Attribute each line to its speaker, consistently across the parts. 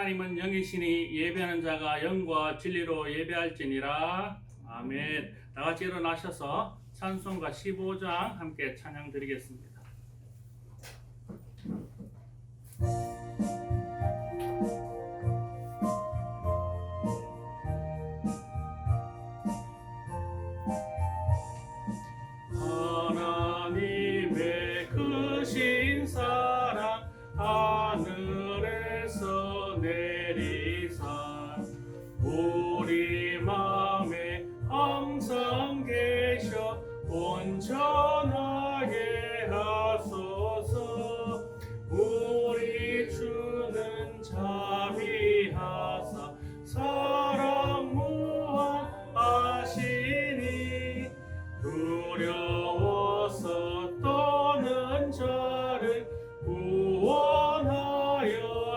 Speaker 1: 하나님은 영이시니 예배하는 자가 영과 진리로 예배할지니라. 아멘. 다 같이 일어나셔서 찬송가 15장 함께 찬양 드리겠습니다. 하나님의 크신 사랑 하늘에서 내리사 우리 마음에 항상 계셔 온전하게 하소서. 우리 주는 자비하사 사랑 무한하시니 두려워서 떠는 자를 구원하여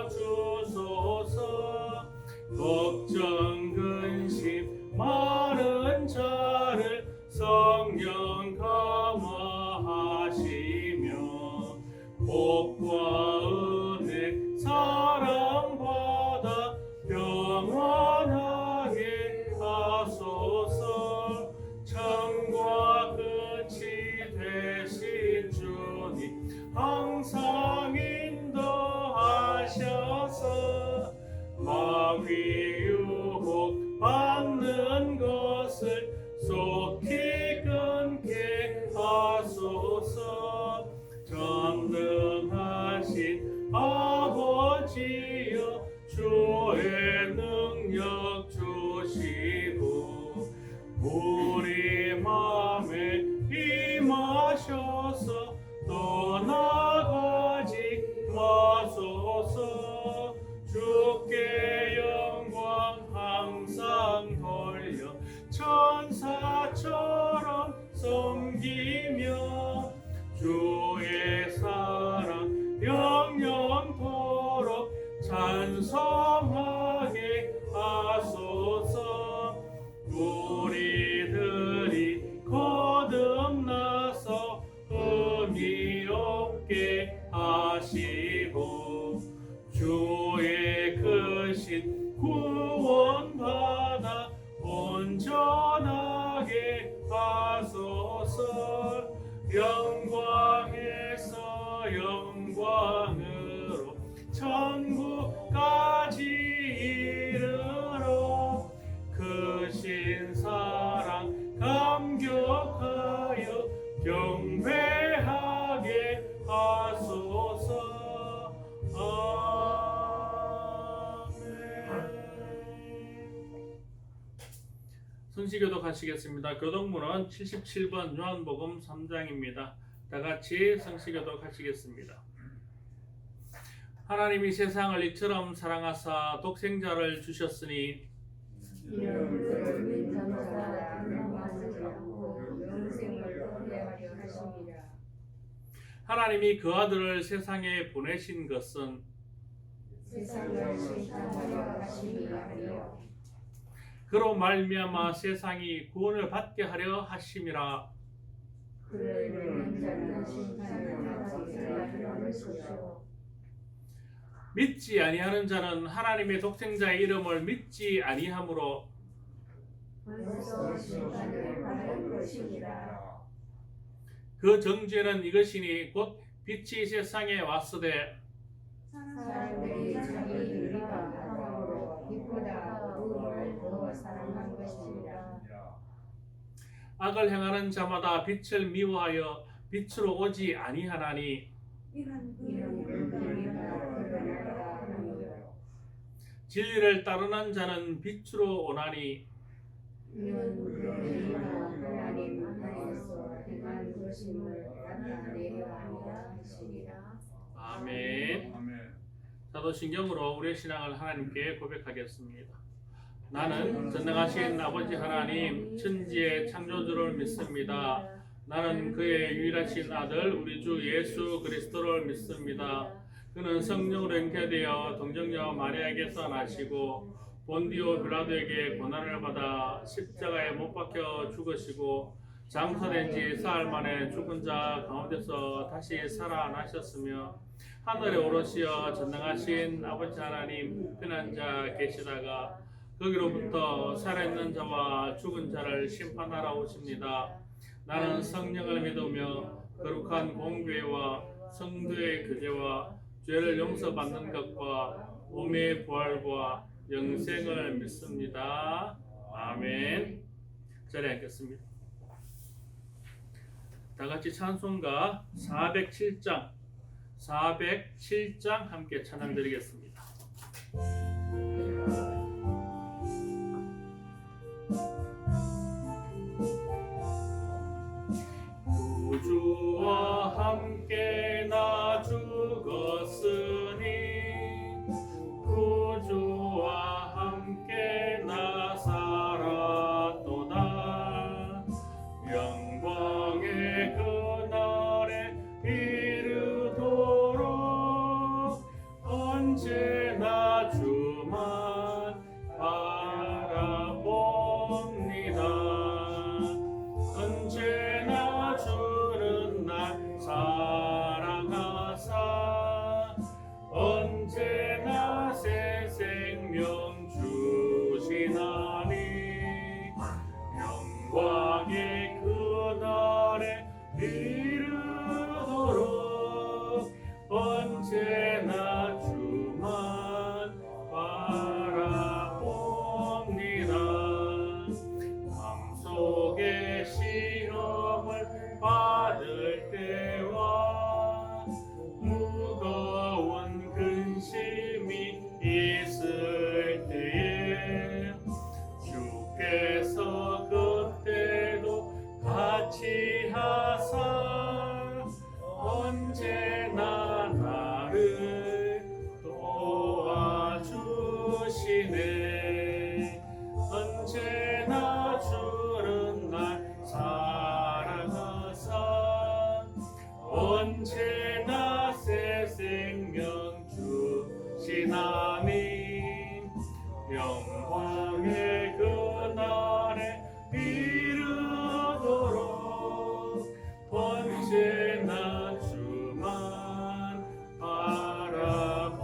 Speaker 1: 주소서. 걱정 근심 많은 자를 성령 감화하시며 복과 은혜 사랑받아 평안하게 하소서. 참과 끝이 되신 주님 항상 인도하셔서 마귀 유혹 받는 것을 속히 끊게 하소서. 전능하신 아버지여 주의 능력 주시고 우리 마음에 임하셔서 떠나가지 마소서. 주께 영광 항상 돌려 천사처럼 섬기며 주의 사랑 영영토록 찬송하게 하소서. 우리들이 거듭나서 흠이 없게 하시고 주의 크신 구원받아 온전하게 하소서. 영광에서 영광으로 천국까지 이르러 크신 사랑 감격하여 경배하게 하소서. 성시교독 하시겠습니다. 교독문은 77번 요한복음 3장입니다. 다 같이 성시교독 하시겠습니다. 하나님이 세상을 이처럼 사랑하사 독생자를 주셨으니 하나님이 그 아들을 세상에 보내신 것은 그로 말미암아 세상이 구원을 받게 하려 하심이라. 믿지 아니하는 자는 하나님의 독생자의 이름을 믿지 아니하므로 그 정죄는 이것이니 곧 빛이 세상에 왔으되
Speaker 2: 사람들이 자기 의가 바탕으로 빛보다 어두움을 더 사랑한 것이니라.
Speaker 1: 악을 행하는 자마다 빛을 미워하여 빛으로 오지 아니하나니 진리를 따르는 자는 빛으로 오나니
Speaker 2: 하나님 안에서 행한 것임을 나타내려 하리라 하시니라.
Speaker 1: 아멘. 사도신경으로 우리의 신앙을 하나님께 고백하겠습니다. 나는 전능하신 아버지 하나님 천지의 창조주를 믿습니다. 나는 그의 유일하신 아들 우리 주 예수 그리스도를 믿습니다. 그는 성령으로 잉태되어 동정녀 마리아에게서 나시고 본디오 빌라도에게 고난을 받아 십자가에 못 박혀 죽으시고 장사된 지 사흘 만에 죽은 자 가운데서 다시 살아나셨으며 하늘에 오르시어 전능하신 아버지 하나님 편한 자 계시다가 거기로부터 살아있는 자와 죽은 자를 심판하러 오십니다. 나는 성령을 믿으며 거룩한 공교회와 성도의 교제와 죄를 용서받는 것과 몸의 부활과 영생을 믿습니다. 아멘. 자리에 앉겠습니다. 다 같이 찬송가 407장 함께 찬양 드리겠습니다. 구주와 함께 나 죽었으니 구주와 함께 나 살았도다. 영광의 그날에 이르도록 언제나 주만 바라봅니다. 언제나 주는 날 사랑하사 언제나 새 생명 주시나니 영광의 그날에 이르도록 언제나 주만 바라봅니다. 마음속에 시험을 받을 때와 무거운 근심이 있을 때에 주께서 그때도 같이 하사 언제나 나를 도와주시네. 언제나 주는 날 사랑하사 언제나 새 생명 주시나니 영광의 그날에 이르도록 언제나 주만 바라봅니다.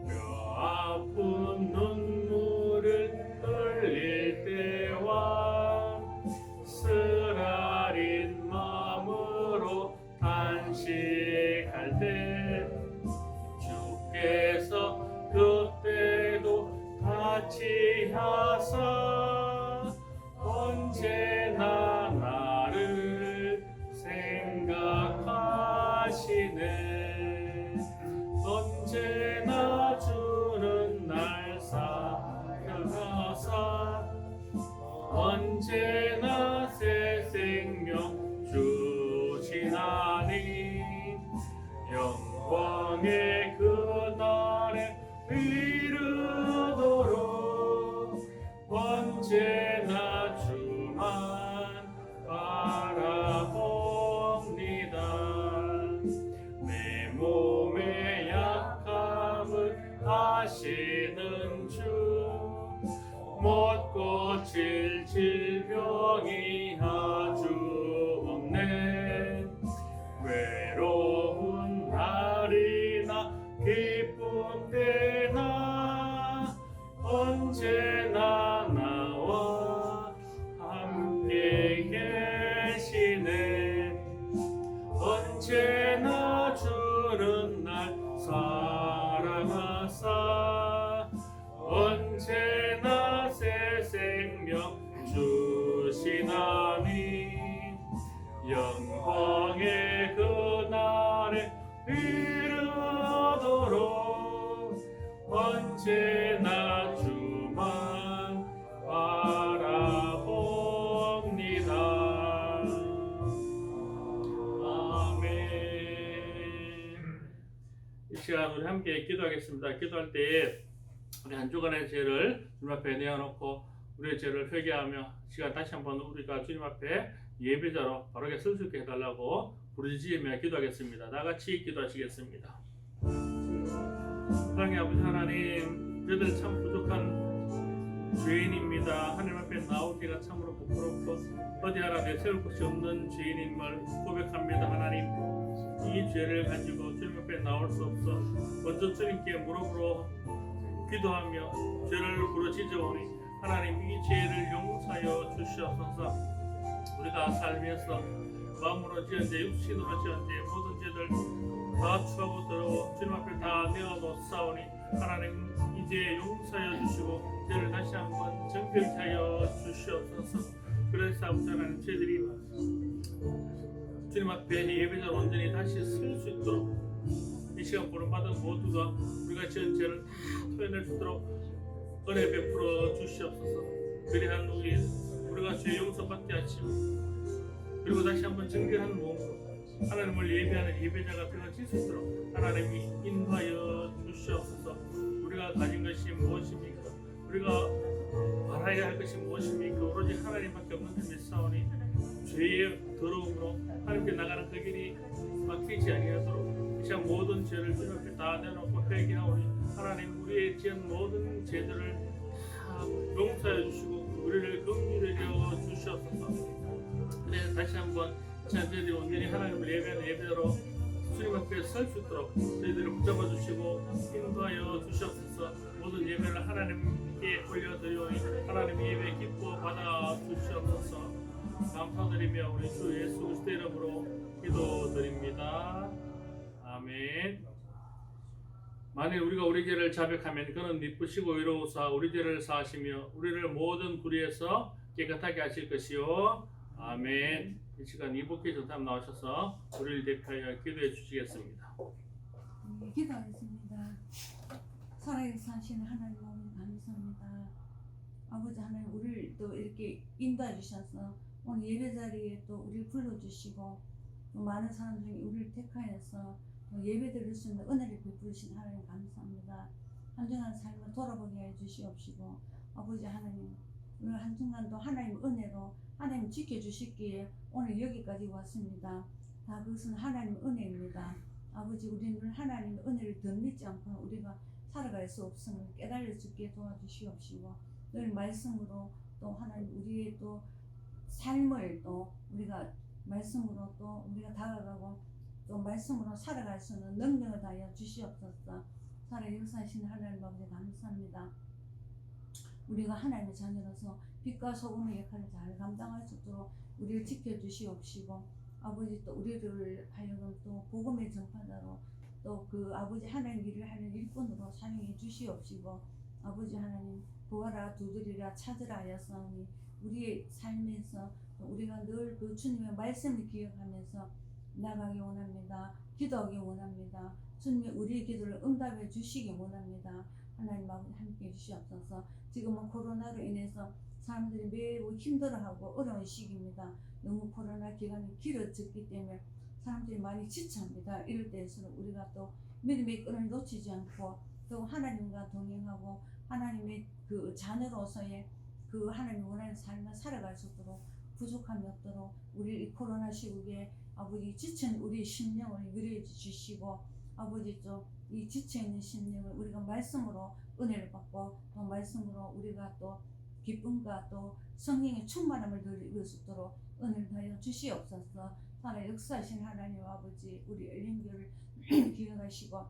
Speaker 1: 뼈 아픈 눈물을 흘릴 때와 쓰라린 마음으로 단식할 때 주께서 그때도 같이 하사 언제나 나를 생각하시네. 언제나 주는 날 사랑하사 언제나 새 생명 주시나니 영광의 그날에 이르도록 언제나 주만 바라봅니다. 내 몸의 약함을 아시는 주 못 고칠 질병이 아주 없네. 외로운 날이나 기쁜 때나 언제나 나와 함께 계시네. 언제나 주는 날 사랑하사 언제나 새 생명 주시나니 영광의 그날에 이르도록 언제나 주만 바라봅니다. 아멘. 이 시간 우리 함께 기도하겠습니다. 기도할 때 우리 한 주간의 죄를 주님 앞에 내어놓고 우리의 죄를 회개하며 시간 다시 한번 우리가 주님 앞에 예배자로 바르게 설 수 있게 해달라고 부르짖으며 기도하겠습니다. 다 같이 기도하시겠습니다. 사랑의 아버지 하나님, 저희들 참 부족한 죄인입니다. 하나님 앞에 나오기가 참으로 부끄럽고 어디 하나 내세울 곳이 없는 죄인임을 고백합니다. 하나님, 이 죄를 가지고 주님 앞에 나올 수 없어 먼저 주님께 무릎으로 기도하며 죄를 부르짖어오니 하나님, 이 죄를 용서하여 주시옵소서. 우리가 살면서 마음으로 지은 죄, 육신으로 지은 죄, 모든 죄들 다 추하고 더러워 주님 앞에 다 내어놓사오니 하나님, 이제 용서하여 주시고 죄를 다시 한번 정결케 하여 주시옵소서. 그래서 아버지 하나님, 죄들이 주님 앞에 예배자로 온전히 다시 설 수 있도록 이 시간 부름받은 모두가 우리가 지은 죄를 다 토해낼 수 있도록 은혜 베풀어 주시옵소서. 그리한 우리가 죄 용서받게 하시고 그리고 다시 한번 정결한 몸으로 하나님을 예배하는 예배자가 되어질 수 있도록 하나님이 인도하여 주시옵소서. 우리가 가진 것이 무엇입니까? 우리가 알아야 할 것이 무엇입니까? 오로지 하나님밖에 없는 줄 믿사오니 죄의 더러움으로 하나님께 나가는 그 길이 막히지 아니하도록 이 시간 모든 죄를 주님 앞에 다 내놓고 회개하오니 하나님, 우리의 지은 모든 죄들을 다 용서해 주시고 우리를 긍휼히 주시옵소서. 그래 다시 한번 저희들이 온전히 하나님을 예배하는 예배로 주님 앞에 설 수 있도록 저희들을 붙잡아 주시고 인도하여 주시옵소서. 모든 예배를 하나님께 올려드리오니 하나님 예배 기뻐 받아 주시옵소서. 감사드리며 우리 주 예수 그리스도 이름으로 기도드립니다. 아멘. 만일 우리가 우리 죄를 자백하면 그는 미쁘시고 의로우사 우리 죄를 사하시며 우리를 모든 불의에서 깨끗하게 하실 것이요. 아멘. 이 시간 이복희 전사님 나오셔서 우리를 대표하여 기도해 주시겠습니다.
Speaker 3: 기도하겠습니다. 살아계신 하시는 하나님 너무 감사합니다. 아버지 하나님, 우리를 또 이렇게 인도해 주셔서 오늘 예배 자리에 또 우리를 불러주시고 또 많은 사람 중에 우리를 택하여서 예배 드릴 수 있는 은혜를 베푸신 하나님 감사합니다. 한정한 삶을 돌아보게 해 주시옵시고 아버지 하나님, 오늘 한순간도 하나님 은혜로 하나님 지켜주시기에 오늘 여기까지 왔습니다. 다 그것은 하나님 은혜입니다. 아버지, 우리는 하나님의 은혜를 더 믿지 않고는 우리가 살아갈 수 없음을 깨달을 수 있게 도와주시옵시고 늘 말씀으로 또 하나님 우리의 또 삶을 또 우리가 말씀으로 또 우리가 다가가고 또 말씀으로 살아갈 수 있는 능력을 다하여 주시옵소서. 살아 역사하시는 하나님 아버지 감사합니다. 우리가 하나님의 자녀로서 빛과 소금의 역할을 잘 감당할 수 있도록 우리를 지켜주시옵시고 아버지, 또 우리를 하여금 또 복음의 전파자로 또 그 아버지 하나님 일을 하는 일꾼으로 사용해 주시옵시고 아버지 하나님, 보아라 두드리라 찾으라 하였사오니 우리의 삶에서 우리가 늘 그 주님의 말씀을 기억하면서 나가기 원합니다. 기도하기 원합니다. 주님의 우리의 기도를 응답해 주시기 원합니다. 하나님 아버지 함께 해주시옵소서. 지금은 코로나로 인해서 사람들이 매우 힘들어하고 어려운 시기입니다. 너무 코로나 기간이 길어졌기 때문에 사람들이 많이 지쳐합니다. 이럴 때일수록 우리가 또 믿음의 끈을 놓치지 않고 또 하나님과 동행하고 하나님의 그 자녀로서의 그 하나님 원하는 삶을 살아갈 수 있도록 부족함이 없도록 우리 이 코로나 시국에 아버지 지친 우리 심령을 위로해 주시고 아버지 또 이 지쳐있는 심령을 우리가 말씀으로 은혜를 받고 또 말씀으로 우리가 또 기쁨과 또 성령의 충만함을 누릴 수 있도록 은혜를 다하여 주시옵소서. 살아 역사하신 하나님 아버지, 우리 엘린교를 기억하시고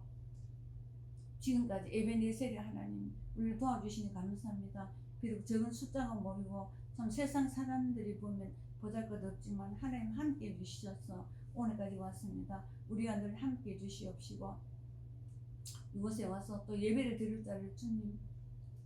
Speaker 3: 지금까지 에베네셀의 하나님 우리를 도와주시니 감사합니다. 비록 적은 숫자가 모이고 참 세상 사람들이 보면 보잘것없지만 하나님 함께 해주셔서 오늘까지 왔습니다. 우리와 늘 함께 해주시옵시고 이곳에 와서 또 예배를 드릴 자를 주님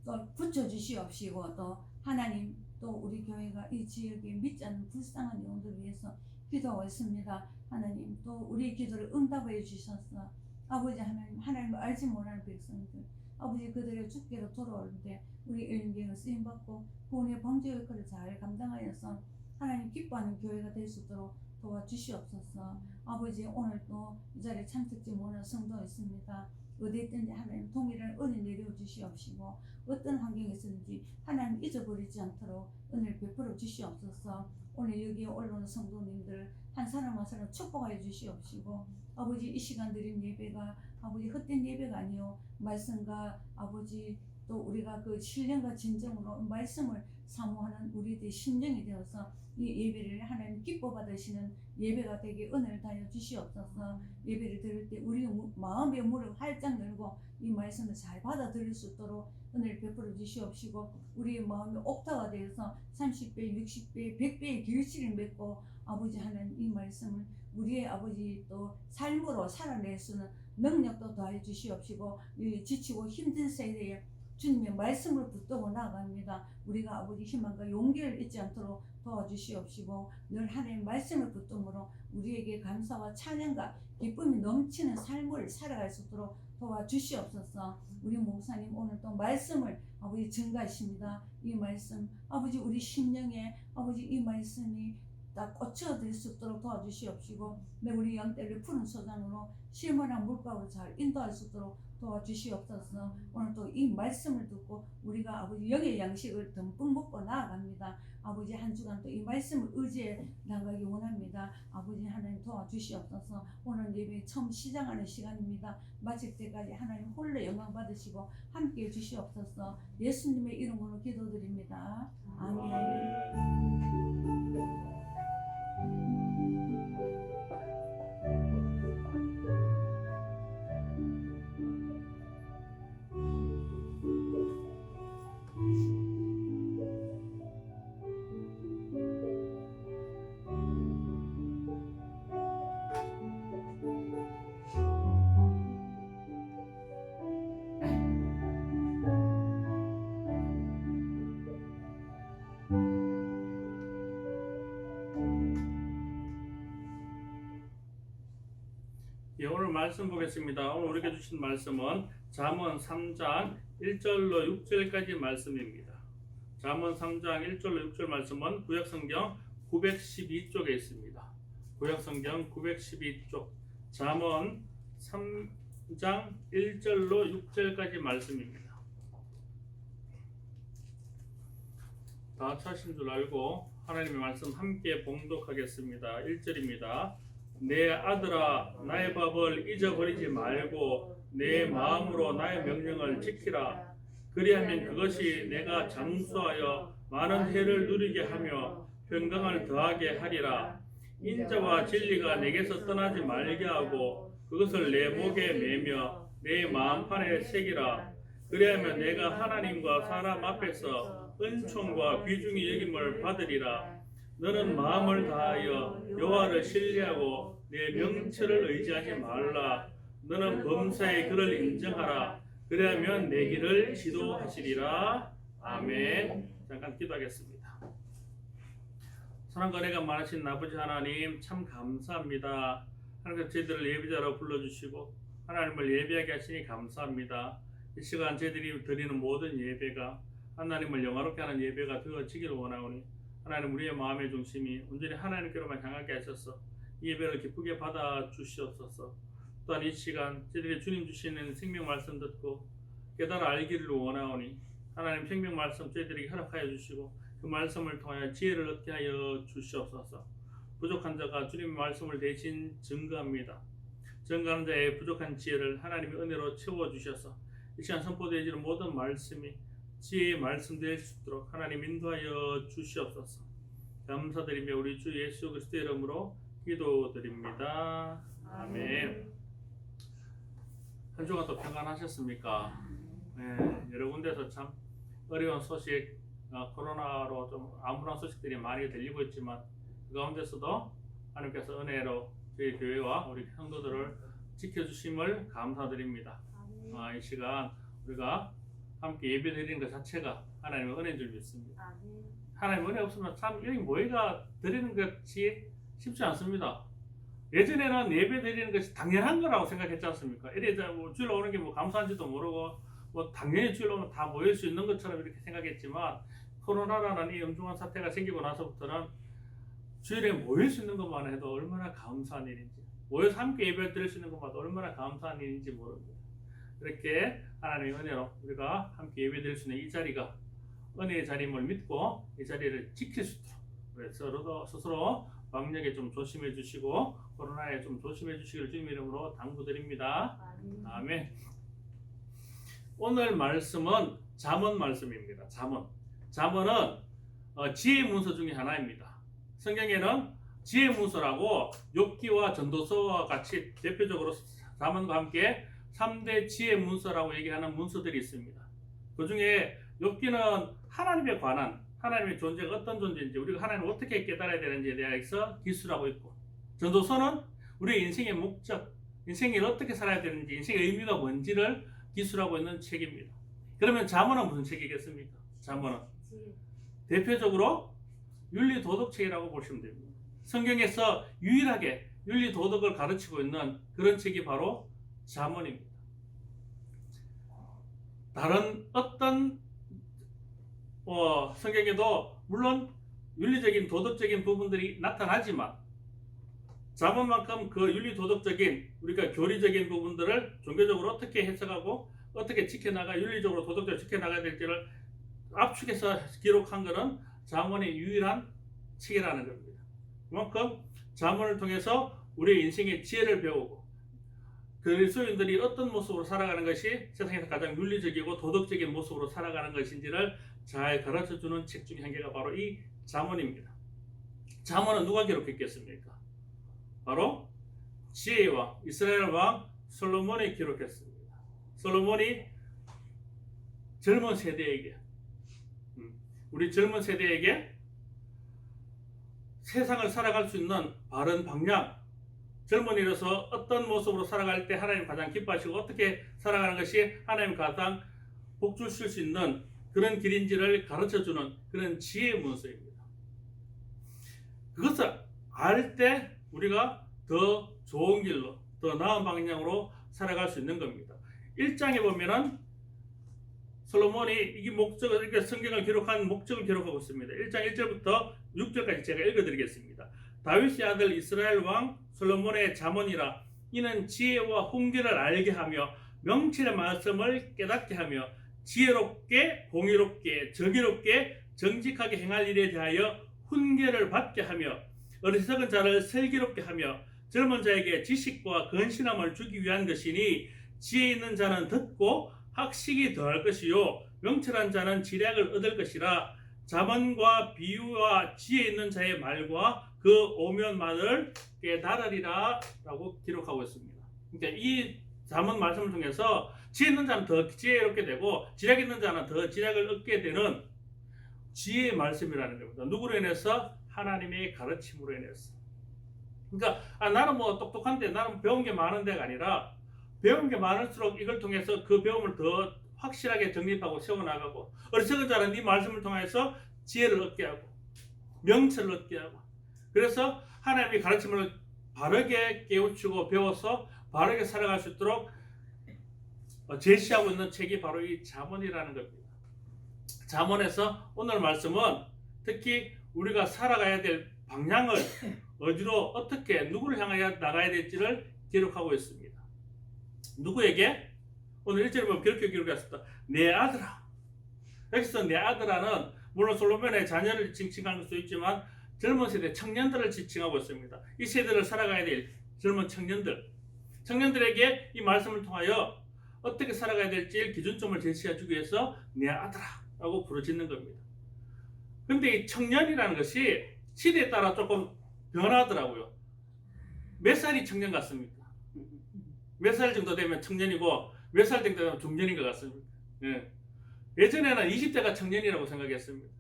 Speaker 3: 또 붙여주시옵시고 또 하나님, 또 우리 교회가 이 지역에 믿지 않는 불쌍한 영혼들을 위해서 기도하고 있습니다. 하나님, 또 우리 기도를 응답해 주셔서 아버지 하나님, 하나님을 알지 못하는 백성들 아버지 그들의 주께로 돌아오는데 우리 엘린교회가 쓰임받고 구원의 방주 역할을 잘 감당하여서 하나님 기뻐하는 교회가 될 수 있도록 도와주시옵소서. 아버지, 오늘도 이 자리에 참석지 못한 성도가 있습니다. 어디 있든지 하나님 동일한 은혜 내려주시옵시고 어떤 환경에 있든지 하나님 잊어버리지 않도록 은혜를 베풀어 주시옵소서. 오늘 여기에 올라오는 성도님들 한 사람 한 사람 축복하여 주시옵시고 아버지, 이 시간 드린 예배가 아버지 헛된 예배가 아니요 말씀과 아버지 또 우리가 그 신령과 진정으로 말씀을 사모하는 우리들의 심령이 되어서 이 예배를 하나님 기뻐 받으시는 예배가 되게 은혜를 다여 주시옵소서. 예배를 들을 때 우리 마음의 문을 활짝 열고 이 말씀을 잘 받아들일 수 있도록 은혜를 베풀어 주시옵시고, 우리의 마음이 옥타가 되어서 30배, 60배, 100배의 결실을 맺고 아버지 하나님 이 말씀을 우리의 아버지 또 삶으로 살아낼 수 있는 능력도 더해 주시옵시고, 이 지치고 힘든 세대에 주님의 말씀을 붙들고 나아갑니다. 우리가 아버지 희망과 용기를 잊지 않도록 도와주시옵시고, 늘 하나님의 말씀을 붙들므로 우리에게 감사와 찬양과 기쁨이 넘치는 삶을 살아갈 수 있도록 도와주시옵소서. 우리 목사님 오늘 또 말씀을 아버지 증가하십니다. 이 말씀 아버지 우리 심령에 아버지 이 말씀이 딱 꽂혀들 수 있도록 도와주시옵시고, 우리 양떼를 푸른 소장으로 실만한 물가로 잘 인도할 수 있도록 도와주시옵소서. 오늘 또 이 말씀을 듣고 우리가 아버지 영의 양식을 듬뿍 먹고 나아갑니다. 아버지 한 주간 또 이 말씀을 의지해 나가기 원합니다. 아버지 하나님 도와주시옵소서. 오늘 예배 처음 시작하는 시간입니다. 마칠 때까지 하나님 홀로 영광 받으시고 함께해 주시옵소서. 예수님의 이름으로 기도드립니다. 아멘.
Speaker 1: 예, 오늘 말씀 보겠습니다. 오늘 우리에게 주신 말씀은 잠언 3장 1절로 6절까지 말씀입니다. 잠언 3장 1절로 6절 말씀은 구약성경 912쪽에 있습니다. 구약성경 912쪽 잠언 3장 1절로 6절까지 말씀입니다. 다 찾으신 줄 알고 하나님의 말씀 함께 봉독하겠습니다. 1절입니다. 내 아들아 나의 법을 잊어버리지 말고 내 마음으로 나의 명령을 지키라. 그리하면 그것이 내가 장수하여 많은 해를 누리게 하며 평강을 더하게 하리라. 인자와 진리가 내게서 떠나지 말게 하고 그것을 내 목에 매며 내 마음판에 새기라. 그리하면 내가 하나님과 사람 앞에서 은총과 귀중히 여김을 받으리라. 너는 마음을 다하여 여호와를 신뢰하고 내 명철을 의지하지 말라. 너는 범사의 그를 인정하라. 그리하면 내 길을 지도하시리라. 아멘. 잠깐 기도하겠습니다. 사랑과 은혜가 많으신 아버지 하나님 참 감사합니다. 하나님께서 저희들을 예배자로 불러주시고 하나님을 예배하게 하시니 감사합니다. 이 시간 저희들이 드리는 모든 예배가 하나님을 영화롭게 하는 예배가 되어지길 원하오니 하나님 우리의 마음의 중심이 온전히 하나님께로만 향하게 하셔서 이 예배를 기쁘게 받아 주시옵소서. 또한 이 시간 저희들이 주님 주시는 생명 말씀 듣고 깨달아 알기를 원하오니 하나님 생명 말씀 저희들에게 허락하여 주시고 그 말씀을 통하여 지혜를 얻게 하여 주시옵소서. 부족한 자가 주님의 말씀을 대신 증거합니다. 증거하는 자의 부족한 지혜를 하나님의 은혜로 채워주셔서 이 시간 선포되어지는 모든 말씀이 지혜의 말씀 될 수 있도록 하나님 인도하여 주시옵소서. 감사드리며 우리 주 예수 그리스도의 이름으로 기도드립니다. 아멘. 한 주간 또 평안하셨습니까? 네, 여러 군데서 참 어려운 소식, 코로나로 좀 암울한 소식들이 많이 들리고 있지만 그 가운데서도 하나님께서 은혜로 저희 교회와 우리 성도들을 지켜주심을 감사드립니다. 이 시간 우리가 함께 예배드리는 것 자체가 하나님의 은혜인 줄 믿습니다. 하나님의 은혜 없으면 참 여기 모여가 드리는 것이 쉽지 않습니다. 예전에는 예배 드리는 것이 당연한 거라고 생각했지 않습니까? 이래 뭐 주일로 오는 게 뭐 감사한지도 모르고 뭐 당연히 주일로 오면 다 모일 수 있는 것처럼 이렇게 생각했지만 코로나라는 이 엄중한 사태가 생기고 나서부터는 주일에 모일 수 있는 것만 해도 얼마나 감사한 일인지, 모여서 함께 예배를 드릴 수 있는 것마다 얼마나 감사한 일인지 모릅니다. 이렇게 하나님의 은혜로 우리가 함께 예배 드릴 수 있는 이 자리가 은혜의 자리임을 믿고 이 자리를 지킬 수 있도록 우리 서로도 스스로 방역에 좀 조심해 주시고 코로나에 좀 조심해 주시기를 주님 이름으로 당부드립니다. 아멘. 오늘 말씀은 잠언 말씀입니다. 잠언은 지혜 문서 중에 하나입니다. 성경에는 지혜 문서라고 욥기와 전도서와 같이 대표적으로 잠언과 함께 3대 지혜 문서라고 얘기하는 문서들이 있습니다. 그 중에 욥기는 하나님에 관한 하나님의 존재가 어떤 존재인지 우리가 하나님을 어떻게 깨달아야 되는지에 대해서 기술하고 있고, 전도서는 우리의 인생의 목적, 인생을 어떻게 살아야 되는지, 인생의 의미가 뭔지를 기술하고 있는 책입니다. 그러면 잠언은 무슨 책이겠습니까? 잠언은 대표적으로 윤리도덕책이라고 보시면 됩니다. 성경에서 유일하게 윤리도덕을 가르치고 있는 그런 책이 바로 잠언입니다. 다른 어떤 성경에도 물론 윤리적인 도덕적인 부분들이 나타나지만 잠언만큼 그 윤리도덕적인 우리가 교리적인 부분들을 종교적으로 어떻게 해석하고 어떻게 지켜나가 윤리적으로 도덕적으로 지켜나가야 될지를 압축해서 기록한 것은 잠언의 유일한 책이라는 겁니다. 그만큼 잠언을 통해서 우리의 인생의 지혜를 배우고 그리스도인들이 어떤 모습으로 살아가는 것이 세상에서 가장 윤리적이고 도덕적인 모습으로 살아가는 것인지를 잘 가르쳐주는 책 중에 한 개가 바로 이 잠언입니다. 잠언은 누가 기록했겠습니까? 바로 지혜의 왕, 이스라엘 왕 솔로몬이 기록했습니다. 솔로몬이 젊은 세대에게, 우리 젊은 세대에게 세상을 살아갈 수 있는 바른 방향, 젊은이로서 어떤 모습으로 살아갈 때 하나님 가장 기뻐하시고 어떻게 살아가는 것이 하나님 가장 복 주실 수 있는 그런 길인지를 가르쳐주는 그런 지혜의 문서입니다. 그것을 알 때 우리가 더 좋은 길로, 더 나은 방향으로 살아갈 수 있는 겁니다. 1장에 보면은 솔로몬이 이 목적을, 이렇게 성경을 기록한 목적을 기록하고 있습니다. 1장 1절부터 6절까지 제가 읽어드리겠습니다. 다윗의 아들 이스라엘 왕 솔로몬의 잠언이라. 이는 지혜와 훈계를 알게 하며 명철의 말씀을 깨닫게 하며 지혜롭게 공의롭게 정의롭게 정직하게 행할 일에 대하여 훈계를 받게 하며 어리석은 자를 슬기롭게 하며 젊은 자에게 지식과 근신함을 주기 위한 것이니 지혜 있는 자는 듣고 학식이 더할 것이요 명철한 자는 지략을 얻을 것이라. 잠언과 비유와 지혜 있는 자의 말과 그 오면만을 깨달으리라 라고 기록하고 있습니다. 그러니까 이 잠언 말씀을 통해서 지혜 있는 자는 더 지혜롭게 되고 지략 있는 자는 더 지략을 얻게 되는 지혜의 말씀이라는 겁니다. 누구로 인해서? 하나님의 가르침으로 인해서. 그러니까 나는 뭐 똑똑한데 나는 배운 게 많은 데가 아니라 배운 게 많을수록 이걸 통해서 그 배움을 더 확실하게 정립하고 세워나가고, 어리석은 자는 이 말씀을 통해서 지혜를 얻게 하고 명철을 얻게 하고, 그래서 하나님의 가르침을 바르게 깨우치고 배워서 바르게 살아갈 수 있도록 제시하고 있는 책이 바로 이 잠언이라는 겁니다. 잠언에서 오늘 말씀은 특히 우리가 살아가야 될 방향을 어디로 어떻게 누구를 향하여 나가야 될지를 기록하고 있습니다. 누구에게? 오늘 1절에 보면 그렇게 기록했습니다. 내 아들아. 여기서 내 아들아는 물론 솔로몬의 자녀를 칭칭하는 수도 있지만 젊은 세대 청년들을 지칭하고 있습니다. 이 세대를 살아가야 될 젊은 청년들에게 이 말씀을 통하여 어떻게 살아가야 될지 기준점을 제시해 주기 위해서 내 아들아 라고 부르짖는 겁니다. 근데 이 청년이라는 것이 시대에 따라 조금 변하더라고요. 몇 살이 청년 같습니까? 몇 살 정도 되면 청년이고 몇 살 정도 되면 중년인 것 같습니다. 예전에는 20대가 청년이라고 생각했습니다.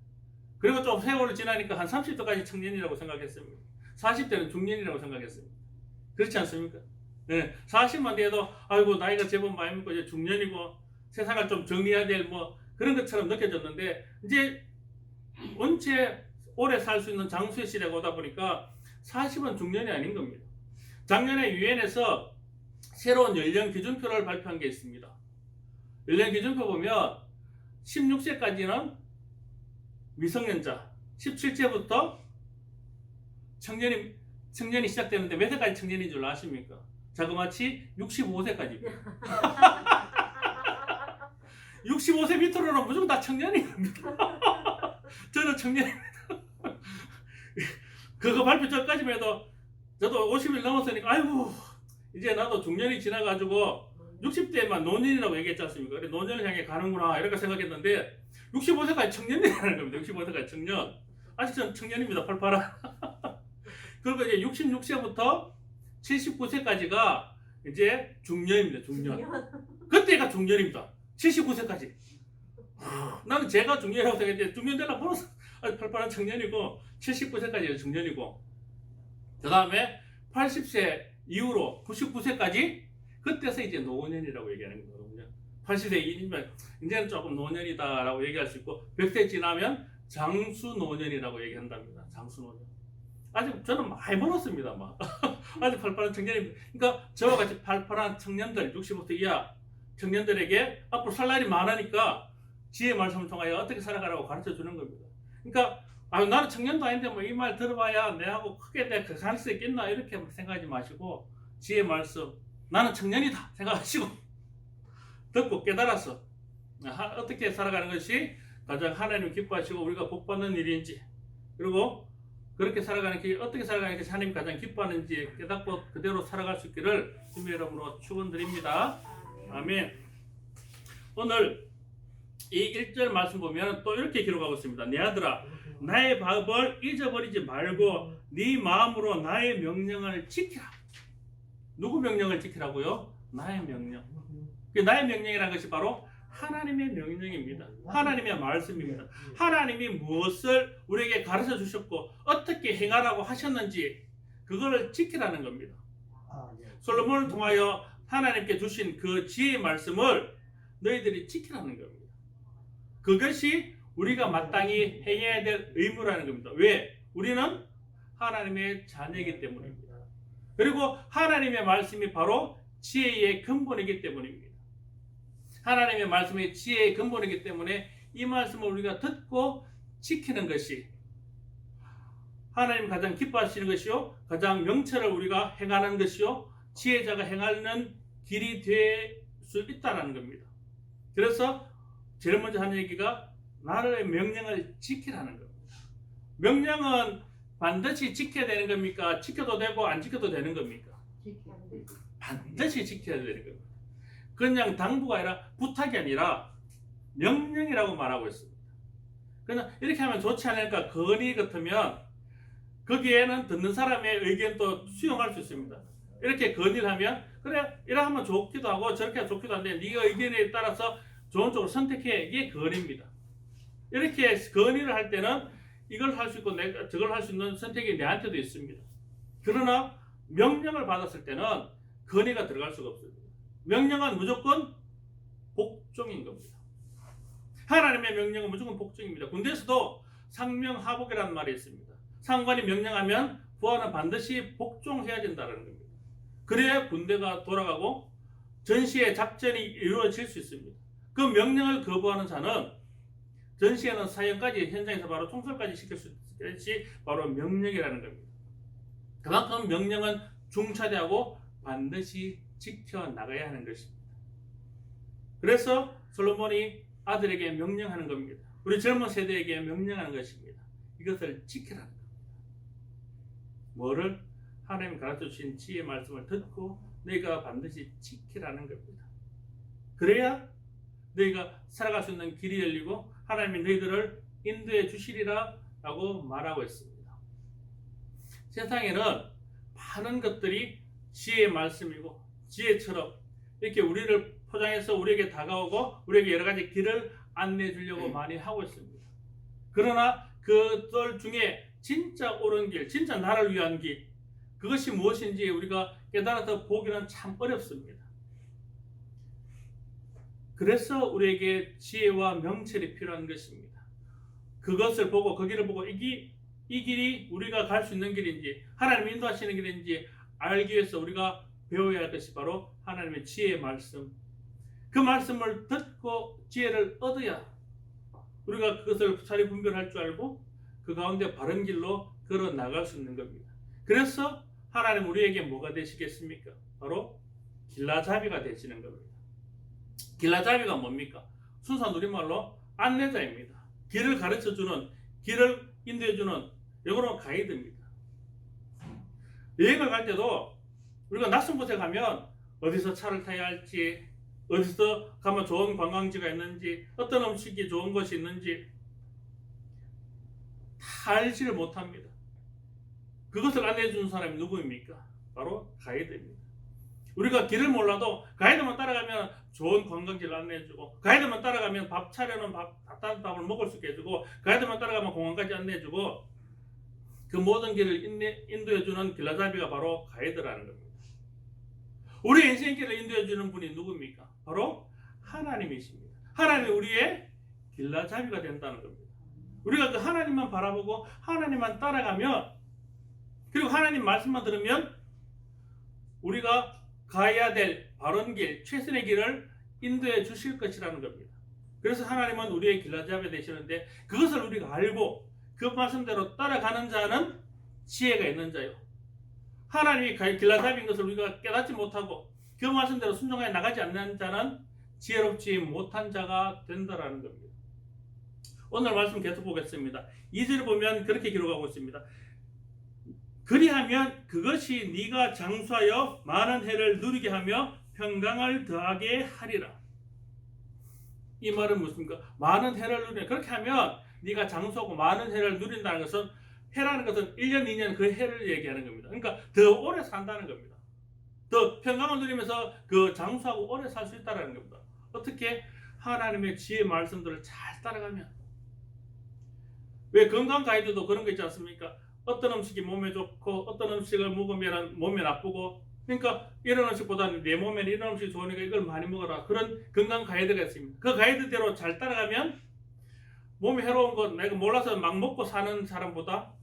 Speaker 1: 그리고 좀 세월이 지나니까 한 30대까지 청년이라고 생각했습니다. 40대는 중년이라고 생각했습니다. 그렇지 않습니까? 40만 돼도 아이고 나이가 제법 많이 먹고 이제 중년이고 세상을 좀 정리해야 될 뭐 그런 것처럼 느껴졌는데, 이제 원체 오래 살 수 있는 장수의 시대가 오다 보니까 40은 중년이 아닌 겁니다. 작년에 유엔에서 새로운 연령 기준표를 발표한 게 있습니다. 연령 기준표 보면 16세까지는 미성년자, 17세부터 청년이 시작되는데 몇 세까지 청년인 줄 아십니까? 자그마치 65세까지입니다. 65세 밑으로는 무조건 다 청년인 겁니다. 저는 청년입니다. 그거 발표 전까지만 해도 저도 50일 넘었으니까 아이고 이제 나도 중년이 지나가지고 60대만 노년이라고 얘기했지 않습니까? 그래, 노년을 향해 가는구나 이렇게 생각했는데 65세까지 청년이라는 겁니다. 65세까지 청년. 아직 전 청년입니다. 팔팔아. 그리고 이제 66세부터 79세까지가 이제 중년입니다. 중년. 그때가 중년입니다. 79세까지. 나는 제가 중년이라고 생각했는데 중년 되려면 벌써 팔팔한 청년이고 79세까지가 중년이고 그 다음에 80세 이후로 99세까지 그때서 이제 노년이라고 얘기하는 거거든요. 80세 이후면 이제는 조금 노년이다라고 얘기할 수 있고 100세 지나면 장수 노년이라고 얘기한답니다. 장수 노년. 아직 저는 많이 멀었습니다. 막. 아직 팔팔한 청년입니다. 그러니까 저와 같이 팔팔한 청년들 65세 이하 청년들에게 앞으로 살 날이 많으니까 지혜의 말씀을 통하여 어떻게 살아가라고 가르쳐 주는 겁니다. 그러니까 나는 청년도 아닌데 뭐 이 말 들어봐야 내하고 크게 내가 갈 수 있겠나 이렇게 생각하지 마시고 지혜의 말씀 나는 청년이다 생각하시고 듣고 깨달아서 어떻게 살아가는 것이 가장 하나님 기뻐하시고 우리가 복받는 일인지 그리고 그렇게 살아가는 게 어떻게 살아가는 것이 하나님 가장 기뻐하는지 깨닫고 그대로 살아갈 수 있기를 주님의 이름으로 축원드립니다. 아멘. 오늘 이 1절 말씀 보면 또 이렇게 기록하고 있습니다. 내 아들아 나의 법을 잊어버리지 말고 네 마음으로 나의 명령을 지키라. 누구 명령을 지키라고요? 나의 명령. 나의 명령이라는 것이 바로 하나님의 명령입니다. 하나님의 말씀입니다. 하나님이 무엇을 우리에게 가르쳐 주셨고 어떻게 행하라고 하셨는지 그거를 지키라는 겁니다. 솔로몬을 통하여 하나님께 주신 그 지혜의 말씀을 너희들이 지키라는 겁니다. 그것이 우리가 마땅히 행해야 될 의무라는 겁니다. 왜? 우리는 하나님의 자녀이기 때문입니다. 그리고 하나님의 말씀이 바로 지혜의 근본이기 때문입니다. 하나님의 말씀이 지혜의 근본이기 때문에 이 말씀을 우리가 듣고 지키는 것이 하나님 가장 기뻐하시는 것이요 가장 명철을 우리가 행하는 것이요 지혜자가 행하는 길이 될 수 있다는 겁니다. 그래서 제일 먼저 하는 얘기가 나의 명령을 지키라는 겁니다. 명령은 반드시 지켜야 되는 겁니까? 지켜도 되고 안 지켜도 되는 겁니까? 반드시 지켜야 되는 겁니다. 그냥 당부가 아니라 부탁이 아니라 명령이라고 말하고 있습니다. 그냥 이렇게 하면 좋지 않을까 건의 같으면 거기에는 듣는 사람의 의견도 수용할 수 있습니다. 이렇게 건의를 하면 그래 이렇게 하면 좋기도 하고 저렇게 하면 좋기도 한데 네가 의견에 따라서 좋은 쪽으로 선택해 이게 건의입니다. 이렇게 건의를 할 때는 이걸 할 수 있고 내가 저걸 할 수 있는 선택이 내한테도 있습니다. 그러나 명령을 받았을 때는 건의가 들어갈 수가 없습니다. 명령은 무조건 복종인 겁니다. 하나님의 명령은 무조건 복종입니다. 군대에서도 상명하복이라는 말이 있습니다. 상관이 명령하면 부하는 반드시 복종해야 된다는 겁니다. 그래야 군대가 돌아가고 전시의 작전이 이루어질 수 있습니다. 그 명령을 거부하는 자는 전시에는 사형까지 현장에서 바로 총살까지 시킬 수 있는 것이 바로 명령이라는 겁니다. 그만큼 명령은 중차대하고 반드시 지켜나가야 하는 것입니다. 그래서 솔로몬이 아들에게 명령하는 겁니다. 우리 젊은 세대에게 명령하는 것입니다. 이것을 지키라는 겁니다. 뭐를? 하나님 가르쳐 주신 지혜의 말씀을 듣고 너희가 반드시 지키라는 겁니다. 그래야 너희가 살아갈 수 있는 길이 열리고 하나님이 너희들을 인도해 주시리라 라고 말하고 있습니다. 세상에는 많은 것들이 지혜의 말씀이고 지혜처럼 이렇게 우리를 포장해서 우리에게 다가오고 우리에게 여러 가지 길을 안내해 주려고 많이 하고 있습니다. 그러나 그들 중에 진짜 옳은 길, 진짜 나를 위한 길, 그것이 무엇인지 우리가 깨달아서 보기는 참 어렵습니다. 그래서 우리에게 지혜와 명철이 필요한 것입니다. 그것을 보고 그 길을 보고 이 길이 우리가 갈 수 있는 길인지 하나님이 인도하시는 길인지 알기 위해서 우리가 배워야 할 것이 바로 하나님의 지혜의 말씀. 그 말씀을 듣고 지혜를 얻어야 우리가 그것을 잘 분별할 줄 알고 그 가운데 바른 길로 걸어 나갈 수 있는 겁니다. 그래서 하나님 우리에게 뭐가 되시겠습니까? 바로 길라잡이가 되시는 겁니다. 길라잡이가 뭡니까? 순수한 우리말로 안내자입니다. 길을 가르쳐주는, 길을 인도해주는 영어로 가이드입니다. 여행을 갈 때도 우리가 낯선 곳에 가면 어디서 차를 타야 할지 어디서 가면 좋은 관광지가 있는지, 어떤 음식이 좋은 것이 있는지 다 알지를 못합니다. 그것을 안내해 주는 사람이 누구입니까? 바로 가이드입니다. 우리가 길을 몰라도 가이드만 따라가면 좋은 관광지를 안내해주고, 가이드만 따라가면 밥 차려놓은 따뜻한 밥을 먹을 수 있게 해주고, 가이드만 따라가면 공항까지 안내해주고, 그 모든 길을 인도해주는 길라잡이가 바로 가이드라는 겁니다. 우리 인생길을 인도해주는 분이 누굽니까? 바로 하나님이십니다. 하나님이 우리의 길라잡이가 된다는 겁니다. 우리가 그 하나님만 바라보고 하나님만 따라가면, 그리고 하나님 말씀만 들으면 우리가 가야 될 바른 길, 최선의 길을 인도해 주실 것이라는 겁니다. 그래서 하나님은 우리의 길라잡이 되시는데, 그것을 우리가 알고 그 말씀대로 따라가는 자는 지혜가 있는 자요. 하나님이 길라잡이인 것을 우리가 깨닫지 못하고 그 말씀대로 순종해 나가지 않는 자는 지혜롭지 못한 자가 된다라는 겁니다. 오늘 말씀 계속 보겠습니다. 2절을 보면 그렇게 기록하고 있습니다. 그리하면 그것이 네가 장수하여 많은 해를 누리게 하며 평강을 더하게 하리라. 이 말은 무엇입니까? 많은 해를 누리게. 그렇게 하면 네가 장수하고 많은 해를 누린다는 것은, 해라는 것은 1년, 2년 그 해를 얘기하는 겁니다. 그러니까 더 오래 산다는 겁니다. 더 평강을 누리면서 그 장수하고 오래 살 수 있다는 겁니다. 어떻게? 하나님의 지혜 말씀들을 잘 따라가면. 왜 건강 가이드도 그런 거 있지 않습니까? 어떤 음식이 몸에 좋고 어떤 음식을 먹으면 몸에 나쁘고, 그러니까 이런 음식보다는 내 몸에는 이런 음식이 좋으니까 이걸 많이 먹어라, 그런 건강 가이드가 있습니다. 그 가이드대로 잘 따라가면 몸에 해로운 것 내가 몰라서 막 먹고 사는 사람보다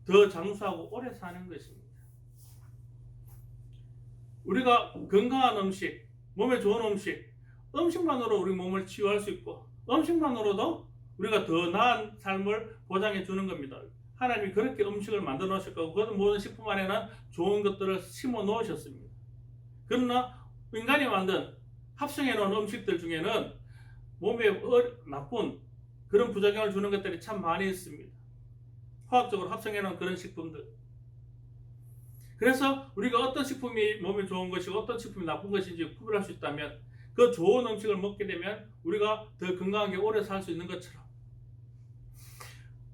Speaker 1: 더 장수하고 오래 사는 것입니다. 우리가 건강한 음식, 몸에 좋은 음식만으로 우리 몸을 치유할 수 있고, 음식만으로도 우리가 더 나은 삶을 보장해 주는 겁니다. 하나님이 그렇게 음식을 만들어 놓으셨고, 그 모든 식품 안에는 좋은 것들을 심어 놓으셨습니다. 그러나 인간이 만든 합성해 놓은 음식들 중에는 몸에 나쁜 그런 부작용을 주는 것들이 참 많이 있습니다. 화학적으로 합성해 놓은 그런 식품들. 그래서 우리가 어떤 식품이 몸에 좋은 것이고 어떤 식품이 나쁜 것인지 구별할 수 있다면, 그 좋은 음식을 먹게 되면 우리가 더 건강하게 오래 살 수 있는 것처럼,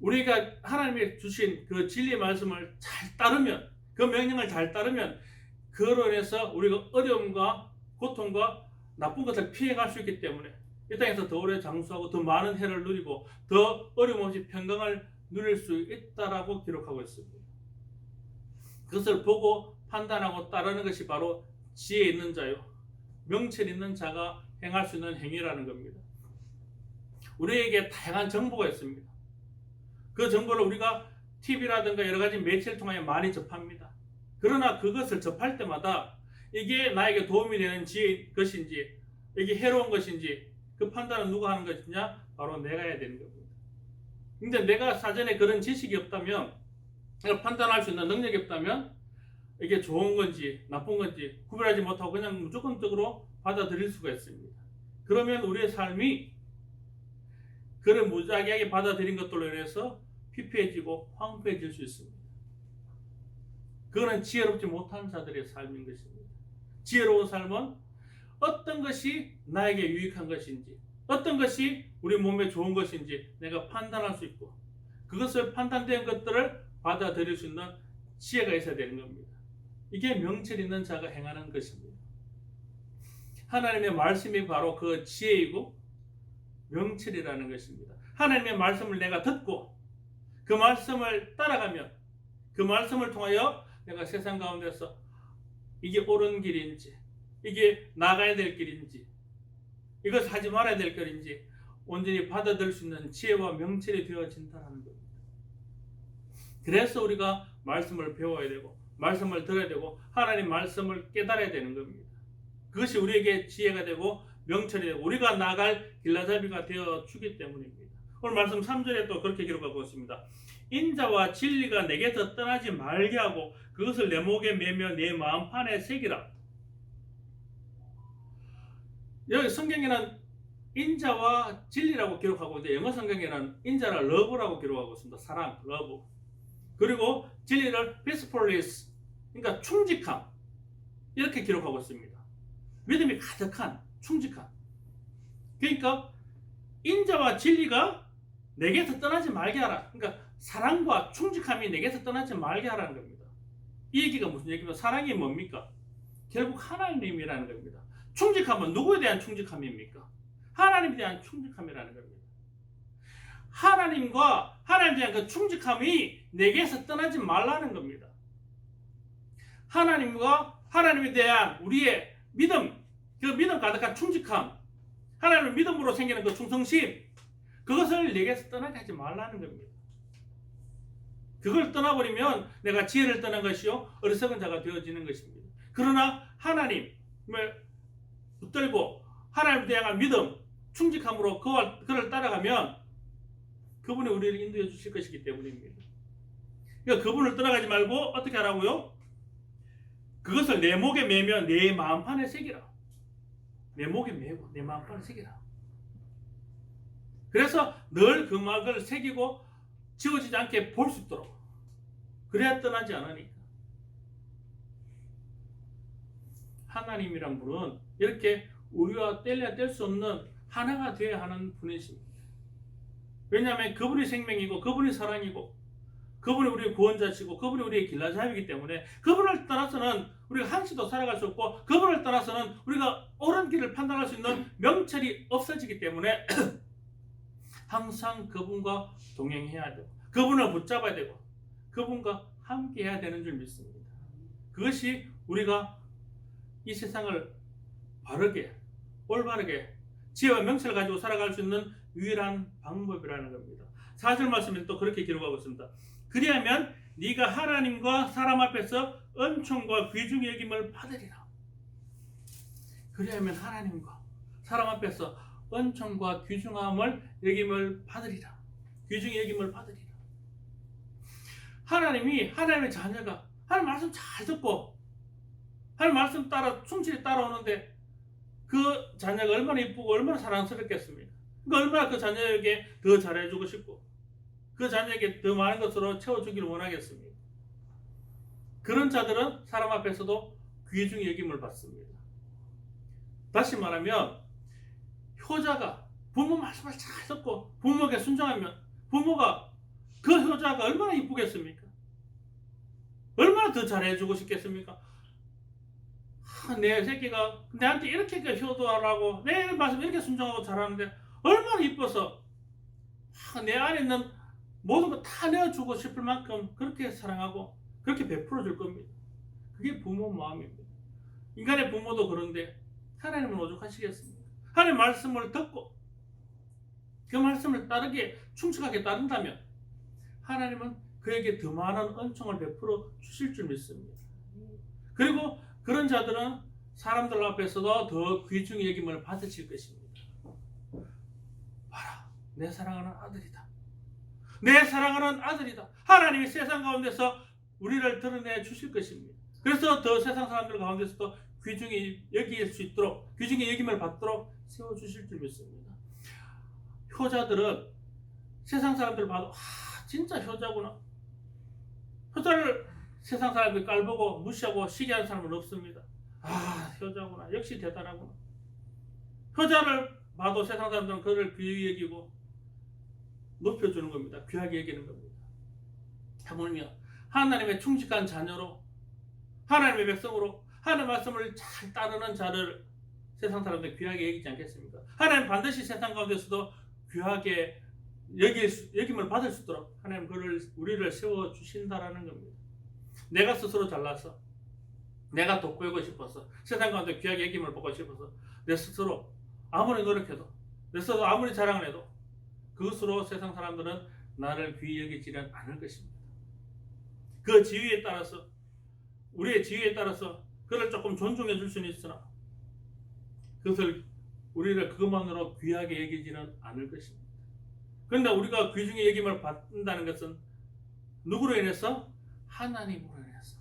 Speaker 1: 우리가 하나님이 주신 그 진리 말씀을 잘 따르면, 그 명령을 잘 따르면, 그로 인해서 우리가 어려움과 고통과 나쁜 것을 피해갈 수 있기 때문에 이 땅에서 더 오래 장수하고 더 많은 해를 누리고 더 어려움 없이 평강을 누릴 수 있다라고 기록하고 있습니다. 그것을 보고 판단하고 따르는 것이 바로 지혜 있는 자요, 명철 있는 자가 행할 수 있는 행위라는 겁니다. 우리에게 다양한 정보가 있습니다. 그 정보를 우리가 TV라든가 여러 가지 매체를 통해 많이 접합니다. 그러나 그것을 접할 때마다 이게 나에게 도움이 되는 것인지, 이게 해로운 것인지, 그 판단은 누가 하는 것이냐? 바로 내가 해야 되는 겁니다. 근데 내가 사전에 그런 지식이 없다면, 판단할 수 있는 능력이 없다면, 이게 좋은 건지 나쁜 건지 구별하지 못하고 그냥 무조건적으로 받아들일 수가 있습니다. 그러면 우리의 삶이 그런 무작위하게 받아들인 것들로 인해서 피폐해지고 황폐해질 수 있습니다. 그거는 지혜롭지 못한 자들의 삶인 것입니다. 지혜로운 삶은 어떤 것이 나에게 유익한 것인지, 어떤 것이 우리 몸에 좋은 것인지 내가 판단할 수 있고, 그것을 판단된 것들을 받아들일 수 있는 지혜가 있어야 되는 겁니다. 이게 명철 있는 자가 행하는 것입니다. 하나님의 말씀이 바로 그 지혜이고 명철이라는 것입니다. 하나님의 말씀을 내가 듣고 그 말씀을 따라가면, 그 말씀을 통하여 내가 세상 가운데서 이게 옳은 길인지, 이게 나가야 될 길인지, 이것을 하지 말아야 될 길인지 온전히 받아들일 수 있는 지혜와 명철이 되어진다는 겁니다. 그래서 우리가 말씀을 배워야 되고 말씀을 들어야 되고 하나님 말씀을 깨달아야 되는 겁니다. 그것이 우리에게 지혜가 되고 명철이 되고 우리가 나갈 길라잡이가 되어주기 때문입니다. 오늘 말씀 3절에 또 그렇게 기록하고 있습니다. 인자와 진리가 내게서 떠나지 말게 하고 그것을 내 목에 매며 내 마음판에 새기라. 여기 성경에는 인자와 진리라고 기록하고 있는데 영어 성경에는 인자를 러브라고 기록하고 있습니다. 사랑, 러브. 그리고 진리를 peacefulness, 그러니까 충직함, 이렇게 기록하고 있습니다. 믿음이 가득한, 충직함. 그러니까 인자와 진리가 내게서 떠나지 말게 하라. 그러니까 사랑과 충직함이 내게서 떠나지 말게 하라는 겁니다. 이 얘기가 무슨 얘기면 사랑이 뭡니까? 결국 하나님이라는 겁니다. 충직함은 누구에 대한 충직함입니까? 하나님에 대한 충직함이라는 겁니다. 하나님과 하나님에 대한 그 충직함이 내게서 떠나지 말라는 겁니다. 하나님과 하나님에 대한 우리의 믿음, 그 믿음 가득한 충직함, 하나님을 믿음으로 생기는 그 충성심, 그것을 내게서 떠나게 하지 말라는 겁니다. 그걸 떠나버리면 내가 지혜를 떠난 것이요 어리석은 자가 되어지는 것입니다. 그러나 하나님을 붙들고 하나님에 대한 믿음, 충직함으로 그를 따라가면 그분이 우리를 인도해 주실 것이기 때문입니다. 그러니까 그분을 떠나가지 말고 어떻게 하라고요? 그것을 내 목에 매며 내 마음판에 새기라. 내 목에 매고 내 마음판에 새기라. 그래서 늘 그 막을 새기고 지워지지 않게 볼 수 있도록, 그래야 떠나지 않으니까. 하나님이란 분은 이렇게 우리와 뗄래야 뗄 수 없는 하나가 되어야 하는 분이십니다. 왜냐하면 그분이 생명이고 그분이 사랑이고 그분이 우리의 구원자시고 그분이 우리의 길라자이기 때문에 그분을 떠나서는 우리가 한시도 살아갈 수 없고 그분을 떠나서는 우리가 옳은 길을 판단할 수 있는 명철이 없어지기 때문에 항상 그분과 동행해야 되고 그분을 붙잡아야 되고 그분과 함께 해야 되는 줄 믿습니다. 그것이 우리가 이 세상을 바르게 올바르게 지혜와 명철을 가지고 살아갈 수 있는 유일한 방법이라는 겁니다. 4절 말씀에서 또 그렇게 기록하고 있습니다. 그리하면 네가 하나님과 사람 앞에서 은총과 귀중히 여김을 받으리라. 그리하면 하나님과 사람 앞에서 은총과 귀중함을 여김을 받으리라. 귀중히 여김을 받으리라. 하나님이 하나님의 자녀가 하나님 말씀 잘 듣고 하나님 말씀 따라 충실히 따라오는데 그 자녀가 얼마나 이쁘고 얼마나 사랑스럽겠습니까? 그러니까 얼마나 그 자녀에게 더 잘해주고 싶고 그 자녀에게 더 많은 것으로 채워주기를 원하겠습니다. 그런 자들은 사람 앞에서도 귀중히 여김을 받습니다. 다시 말하면 효자가 부모 말씀을 잘 듣고 부모에게 순종하면 부모가 그 효자가 얼마나 이쁘겠습니까? 얼마나 더 잘해주고 싶겠습니까? 내 새끼가 내한테 이렇게 효도하라고 내 말씀 이렇게 순종하고 잘하는데 얼마나 이뻐서 내 안에 있는 모든 거 다 내어주고 싶을 만큼 그렇게 사랑하고 그렇게 베풀어 줄 겁니다. 그게 부모 마음입니다. 인간의 부모도 그런데 하나님은 오죽하시겠습니까? 하나님의 말씀을 듣고 그 말씀을 따르게 충실하게 따른다면 하나님은 그에게 더 많은 은총을 베풀어 주실 줄 믿습니다. 그리고 그런 자들은 사람들 앞에서도 더 귀중히 여김을 받으실 것입니다. 봐라, 내 사랑하는 아들이다. 내 사랑하는 아들이다. 하나님이 세상 가운데서 우리를 드러내 주실 것입니다. 그래서 더 세상 사람들 가운데서도 귀중히 여길 수 있도록 귀중히 여김을 받도록 세워주실 줄 믿습니다. 효자들은 세상 사람들 봐도 진짜 효자구나. 효자를 세상 사람들이 깔보고 무시하고 시기하는 사람은 없습니다. 효자구나. 역시 대단하구나. 효자를 봐도 세상 사람들은 그를 귀히 여기고 높여주는 겁니다. 귀하게 여기는 겁니다. 하물며 하나님의 충직한 자녀로 하나님의 백성으로 하나님의 말씀을 잘 따르는 자를 세상 사람들이 귀하게 여기지 않겠습니까? 하나님 반드시 세상 가운데서도 귀하게 여김을 받을 수 있도록 하나님 우리를 세워주신다라는 겁니다. 내가 스스로 잘나서 내가 돋보이고 싶어서 세상 가운데 귀하게 여김을 받고 싶어서 내 스스로 아무리 노력해도 내 스스로 아무리 자랑을 해도 그것으로 세상 사람들은 나를 귀히 여기지는 않을 것입니다. 그 지위에 따라서 우리의 지위에 따라서 그를 조금 존중해 줄 수는 있으나 그것을 우리를 그것만으로 귀하게 여기지는 않을 것입니다. 그런데 우리가 귀중히 여김을 받는다는 것은 누구로 인해서? 하나님으로 인해서.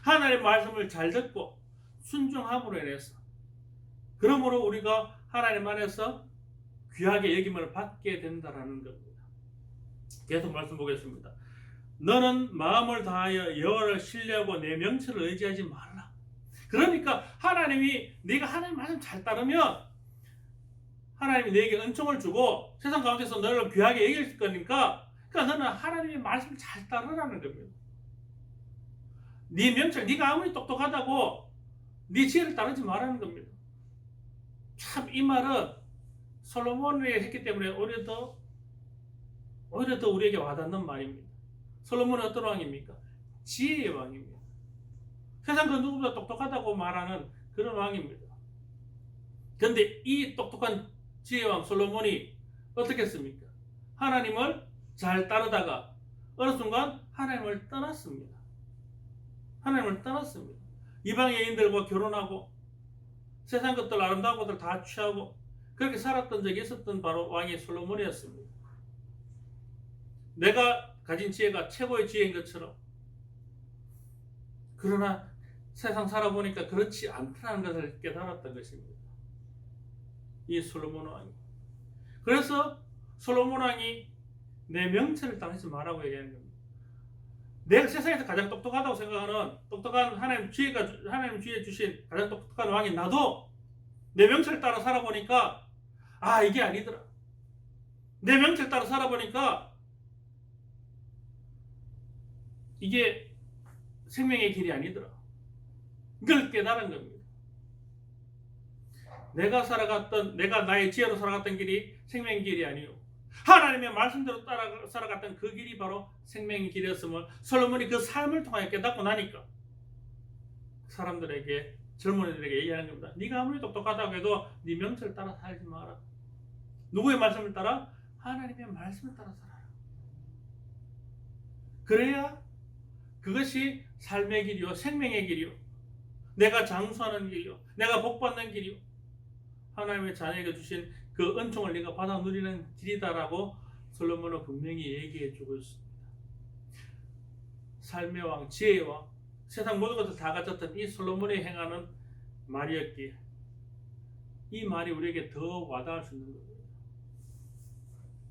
Speaker 1: 하나님의 말씀을 잘 듣고 순종함으로 인해서. 그러므로 우리가 하나님 안에서 귀하게 여김을 받게 된다라는 겁니다. 계속 말씀 보겠습니다. 너는 마음을 다하여 여호와를 신뢰하고 내 명철을 의지하지 말라. 그러니까 하나님이 네가 하나님 말씀 잘 따르면 하나님이 네게 은총을 주고 세상 가운데서 너를 귀하게 여길 거니까 그러니까 너는 하나님의 말씀을 잘 따르라는 겁니다. 네 명철, 네가 아무리 똑똑하다고 네 지혜를 따르지 말라는 겁니다. 참 이 말은 솔로몬이 했기 때문에 오히려 더 우리에게 와닿는 말입니다. 솔로몬은 어떤 왕입니까? 지혜의 왕입니다. 세상 그 누구보다 똑똑하다고 말하는 그런 왕입니다. 그런데 이 똑똑한 지혜왕 솔로몬이 어떻게 했습니까? 하나님을 잘 따르다가 어느 순간 하나님을 떠났습니다. 하나님을 떠났습니다. 이방 여인들과 결혼하고 세상 것들 아름다운 것들 다 취하고 그렇게 살았던 적이 있었던 바로 왕이 솔로몬이었습니다. 내가 가진 지혜가 최고의 지혜인 것처럼 그러나 세상 살아보니까 그렇지 않다는 것을 깨달았던 것입니다. 이 솔로몬 왕이. 그래서 솔로몬 왕이 내 명철을 따르지 말라고 얘기하는 겁니다. 내가 세상에서 가장 똑똑하다고 생각하는 똑똑한 하나님 주에 주신 가장 똑똑한 왕인 나도 내 명철을 따라 살아보니까 이게 아니더라. 내 명철 따라 살아보니까 이게 생명의 길이 아니더라. 이걸 깨달은 겁니다. 내가 나의 지혜로 살아갔던 길이 생명의 길이 아니요. 하나님의 말씀대로 따라 살아갔던 그 길이 바로 생명의 길이었음을 솔로몬이 그 삶을 통하여 깨닫고 나니까 사람들에게 젊은이들에게 얘기하는 겁니다. 네가 아무리 똑똑하다고 해도 네 명철을 따라 살지 마라. 누구의 말씀을 따라? 하나님의 말씀을 따라 살아라. 그래야 그것이 삶의 길이요 생명의 길이요 내가 장수하는 길이요 내가 복받는 길이요 하나님의 자녀에게 주신 그 은총을 네가 받아 누리는 길이다라고 솔로몬은 분명히 얘기해 주고 있습니다. 삶의 왕, 지혜의 왕, 세상 모든 것을 다 가졌던 이 솔로몬이 행하는 말이었기에 이 말이 우리에게 더 와닿을 수 있는 겁니다.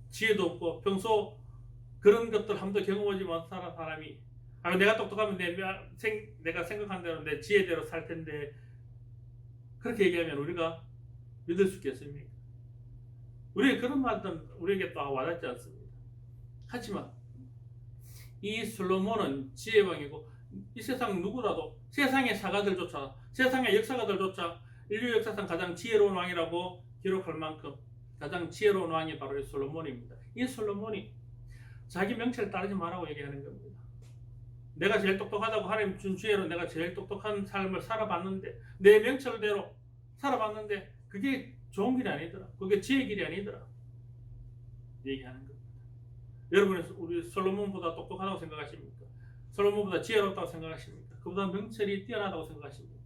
Speaker 1: 지혜도 없고 평소 그런 것들 한 번도 경험하지 못한 사람이 내가 똑똑하면 내가 생각한 대로 내 지혜대로 살 텐데 그렇게 얘기하면 우리가 믿을 수 있겠습니까? 우리의 그런 말들은 우리에게 또 와닿지 않습니다. 하지만 이 솔로몬은 지혜왕이고 이 세상 누구라도 세상의 사가들조차 세상의 역사가들조차 인류 역사상 가장 지혜로운 왕이라고 기록할 만큼 가장 지혜로운 왕이 바로 이 솔로몬입니다. 이 솔로몬이 자기 명철을 따르지 말라고 얘기하는 겁니다. 내가 제일 똑똑하다고 하나님 준 지혜로 내가 제일 똑똑한 삶을 살아봤는데 내 명철대로 살아봤는데 그게 좋은 길이 아니더라. 그게 지혜의 길이 아니더라. 얘기하는 겁니다. 여러분은 우리 솔로몬보다 똑똑하다고 생각하십니까? 솔로몬보다 지혜롭다고 생각하십니까? 그보다 명철이 뛰어나다고 생각하십니까?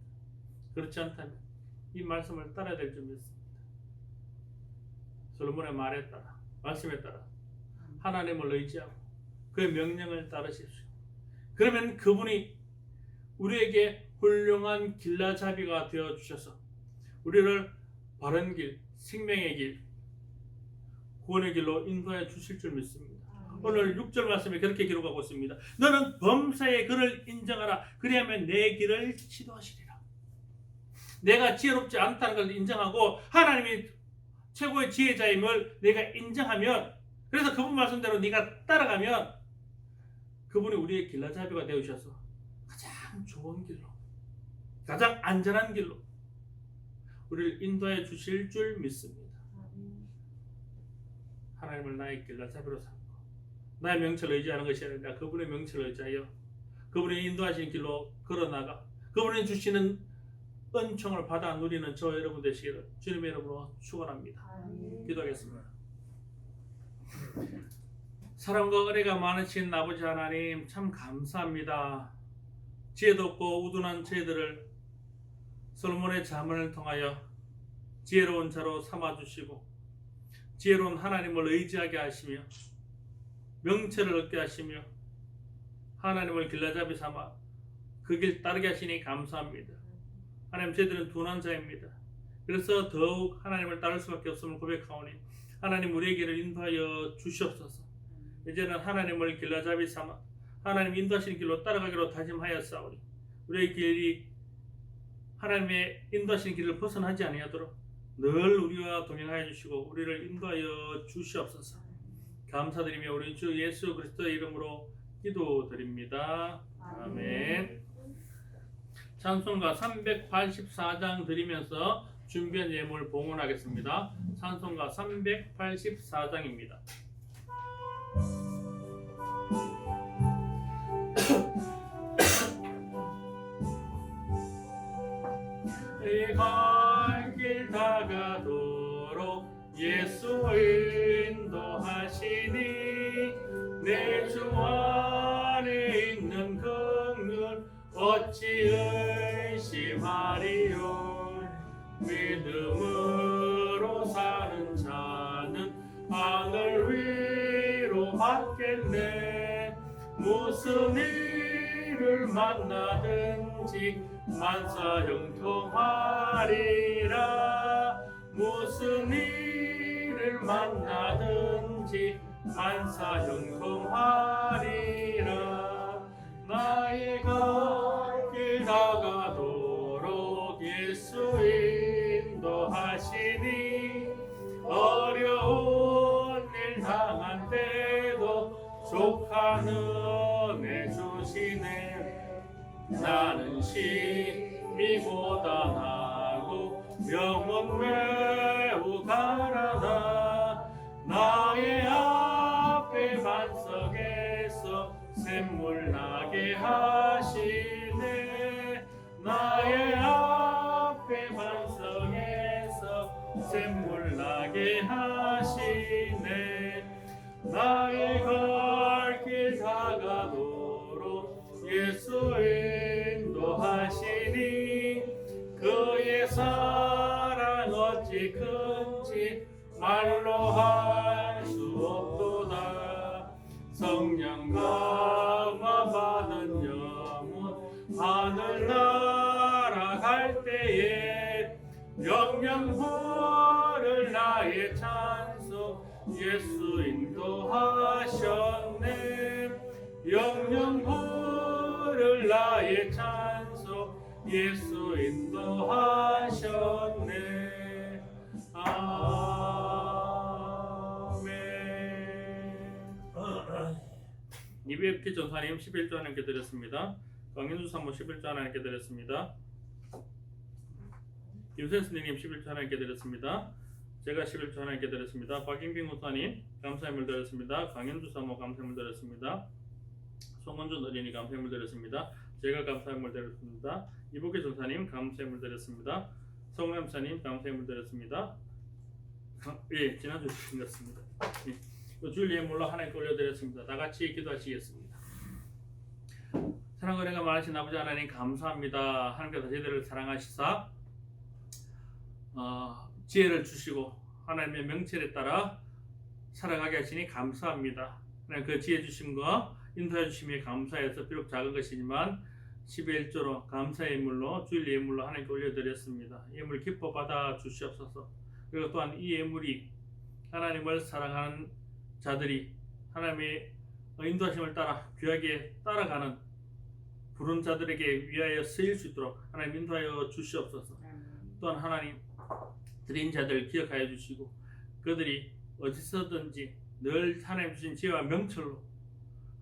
Speaker 1: 그렇지 않다면 이 말씀을 따라야 될 줄 믿습니다. 솔로몬의 말에 따라 말씀에 따라 하나님을 의지하고 그의 명령을 따르십시오. 그러면 그분이 우리에게 훌륭한 길라잡이가 되어 주셔서 우리를 바른 길, 생명의 길, 구원의 길로 인도해 주실 줄 믿습니다. 오늘 6절 말씀에 그렇게 기록하고 있습니다. 너는 범사의 그를 인정하라. 그리하면 내 길을 지도하시리라. 내가 지혜롭지 않다는 걸 인정하고 하나님이 최고의 지혜자임을 내가 인정하면 그래서 그분 말씀대로 네가 따라가면 그분이 우리의 길라잡이가 되어주셔서 가장 좋은 길로 가장 안전한 길로 우리를 인도해 주실 줄 믿습니다. 하나님을 나의 길라잡이로 삼고 나의 명철을 의지하는 것이 아니라 그분의 명철을 의지하여 그분이 인도하신 길로 걸어나가 그분이 주시는 은총을 받아 누리는 저 여러분 되시기를 주님의 이름으로 축원합니다. 기도하겠습니다. 사랑과 은혜가 많으신 아버지 하나님 참 감사합니다. 지혜도 없고 우둔한 저희들을 솔로몬의 자문을 통하여 지혜로운 자로 삼아주시고 지혜로운 하나님을 의지하게 하시며 명철을 얻게 하시며 하나님을 길라잡이 삼아 그 길 따르게 하시니 감사합니다. 하나님 저희들은 둔한 자입니다. 그래서 더욱 하나님을 따를 수밖에 없음을 고백하오니 하나님 우리의 길을 인도하여 주시옵소서. 이제는 하나님을 길라잡이 삼아 하나님 인도하시는 길로 따라가기로 다짐하였사오니 우리의 길이 하나님의 인도하시는 길을 벗어나지 아니하도록 늘 우리와 동행하여 주시고 우리를 인도하여 주시옵소서. 감사드리며 우리 주 예수 그리스도의 이름으로 기도드립니다. 아멘. 찬송가 384장 드리면서 준비한 예물 봉헌하겠습니다. 찬송가 384장입니다. 이 갈 길 다가도록 예수 인도하시니 내 주 안에 있는 긍휼 어찌 의심하리요. 믿음으로 사는 자는 하늘 위로 받겠네. 무슨 일을 만나든지 만사형통하리라. 무슨 일을 만나든지 만사형통하리라. 나의 갈 다가도록 예수 인도하시니 어려운 일 당한 때도 족한 은혜 주시네. 나는 심히 고단하고 병은 매우 가라다. 나의 앞에 반석에서 샘물 나게 하시네. 나의 앞에 반석에서 샘물 나게 하시네. 나의 갈 길 다가도록 예수 인도하시니 그의 사랑 어찌 큰지 말로 할 수 없도다. 성령 강화 받은 영혼 하늘 날아갈 때에 영영 부를 나의 찬송 예수 인도하셨네. 영영 부를 나의 찬송 예수 인도하셨네. 아멘. 이백기 전사님 11조 하나님께 드렸습니다. 강현주 사모 11조 하나님께 드렸습니다. 유세스님 11조 하나님께 드렸습니다. 제가 11조 하나님께 드렸습니다. 박인빈 목사님 감사함을 드렸습니다. 강현주 사모 감사함을 드렸습니다. 송원준 어린이 감사함을 드렸습니다. 제가 감사함을 드렸습니다. 이복희 전사님 감사함을 드렸습니다. 성남사님 감사함을 드렸습니다. 예, 지난주 주신 것입니다. 예. 주일 예물로 하나님께 올려드렸습니다. 다 같이 기도하시겠습니다. 사랑과 은혜가 많으신 아버지 하나님 감사합니다. 하나님께서 저희들을 사랑하시사 지혜를 주시고 하나님의 명철에 따라 살아가게 하시니 감사합니다. 하나님 그 지혜 주심과 인도해 주심에 감사해서 비록 작은 것이지만 11조로 감사의 예물로 주일 예물로 하나님께 올려드렸습니다. 예물 기뻐 받아 주시옵소서. 그리고 또한 이 예물이 하나님을 사랑하는 자들이 하나님의 인도하심을 따라 귀하게 따라가는 부른 자들에게 위하여 쓰일 수 있도록 하나님 인도하여 주시옵소서. 또한 하나님 드린 자들 기억하여 주시고 그들이 어디서든지 늘 하나님 주신 지혜와 명철로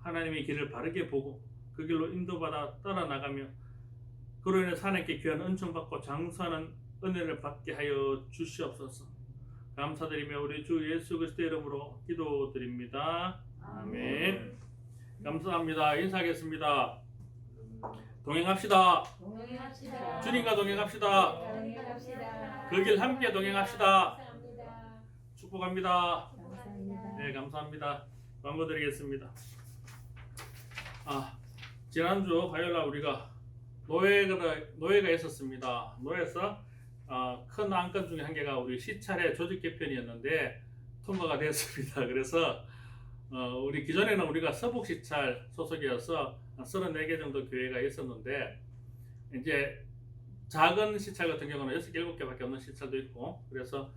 Speaker 1: 하나님의 길을 바르게 보고 그 길로 인도받아 따라나가며 그로 인해서 하나님께 귀한 은총받고 장수하는 은혜를 받게 하여 주시옵소서. 감사드리며 우리 주 예수 그리스도의 이름으로 기도드립니다. 아멘. 감사합니다. 인사하겠습니다. 동행합시다.
Speaker 2: 동행합시다.
Speaker 1: 주님과 동행합시다.
Speaker 2: 동행합시다.
Speaker 1: 그 길 함께 동행합시다.
Speaker 2: 감사합니다.
Speaker 1: 축복합니다.
Speaker 2: 감사합니다.
Speaker 1: 네, 감사합니다. 광고드리겠습니다. 지난주 화요일날 우리가 노예가 있었습니다. 노예에서 큰 안건 중에 한 개가 우리 시찰의 조직 개편이었는데 통과가 됐습니다. 그래서 우리 기존에는 우리가 서북 시찰 소속이어서 34개 정도 교회가 있었는데 이제 작은 시찰 같은 경우는 6개, 7개밖에 없는 시찰도 있고 그래서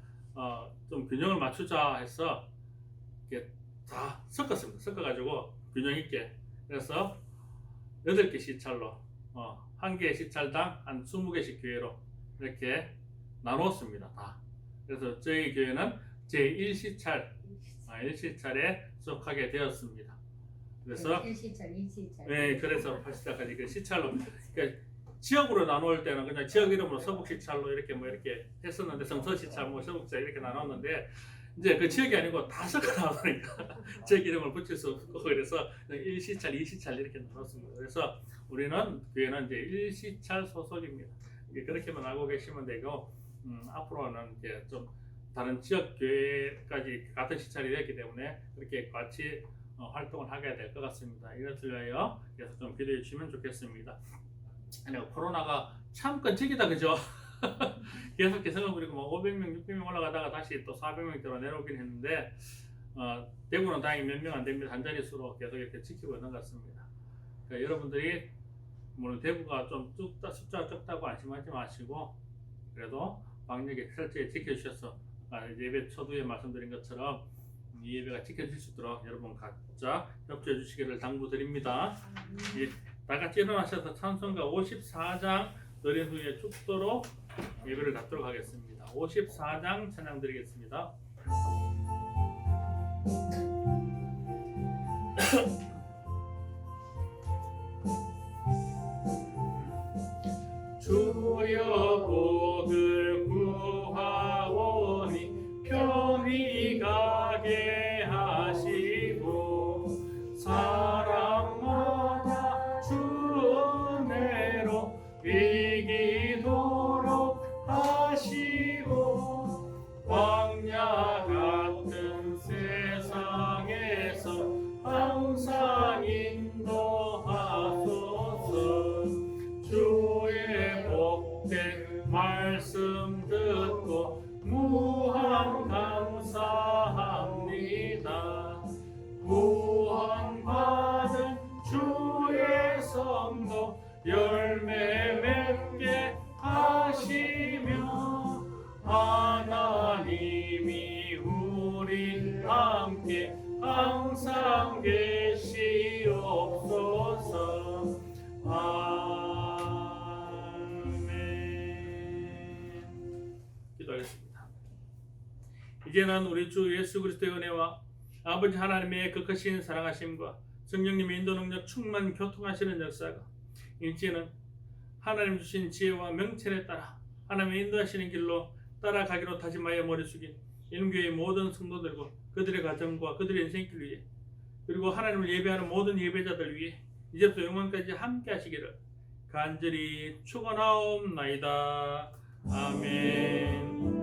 Speaker 1: 좀 균형을 맞추자 해서 이렇게 다 섞었습니다. 섞어가지고 균형 있게 그래서 8개 시찰로 한 개 시찰당 한 20개씩 교회로 이렇게 나눴습니다. 다. 그래서 저희 교회는 제1시찰 1시찰에 속하게 되었습니다. 그래서
Speaker 2: 1시찰, 2시찰.
Speaker 1: 네, 그래서 8시찰까지 그 시찰로 그러니까 지역으로 나눌 때는 그냥 지역 이름으로 서북 시찰로 이렇게 뭐 이렇게 했었는데 성서 시찰 뭐 서북 시찰 이렇게 나눴는데 이제 그 지역이 아니고 다 섞어 나오니까 지역 이름을 붙일 수 없고 그래서 1시찰, 2시찰 이렇게 나눴습니다. 그래서 우리는 교회는 이제 1시찰 소속입니다. 그렇게만 알고 계시면 되고 앞으로는 이제 좀 다른 지역 교회까지 같은 시찰이 됐기 때문에 그렇게 같이 활동을 하게 될 것 같습니다. 이것을 위하여 계속 좀 기도해 주시면 좋겠습니다. 아니, 코로나가 참 끈질기다, 그죠? 계속 개성을 부리고 뭐 500명, 600명 올라가다가 다시 또 400명대로 내려오긴 했는데 대구는 다행히 몇 명 안 됩니다. 한 자릿수로 계속 이렇게 지키고 있는 것 같습니다. 그러니까 여러분들이 물론 대구가 좀 숫자가 적다고 안심하지 마시고 그래도 방역에 철저히 지켜주셔서 아까 예배 초두에 말씀드린 것처럼 이 예배가 지켜질 수 있도록 여러분 각자 협조해 주시기를 당부드립니다. 다 같이 일어나셔서 찬송가 54장 드린 후에 축도로 예배를 갖도록 하겠습니다. 54장 찬양 드리겠습니다. 주여 복을 구하오니 편히 가게 하시고 사람마다 주 은혜로 이기도록 하시고 광야 같은 세상에서 항상 인도하소서. 주의 복된 말씀 듣고 무한 감사합니다. 구원받은 주의 성도 열매 맺게 하시며 하나님이 우리 함께 항상 계시옵소서. 아멘. 기도하겠습니다. 이제는 우리 주 예수 그리스도의 은혜와 아버지 하나님의 그 크신 사랑하심과 성령님의 인도 능력 충만 교통하시는 역사가 이제는 하나님 주신 지혜와 명철에 따라 하나님의 인도하시는 길로 따라가기로 다짐하여 머리 숙인 이름교회의 모든 성도들과 그들의 가정과 그들의 인생길 위해 그리고 하나님을 예배하는 모든 예배자들 위해 이제부터 영원까지 함께 하시기를 간절히 축원하옵나이다. 아멘.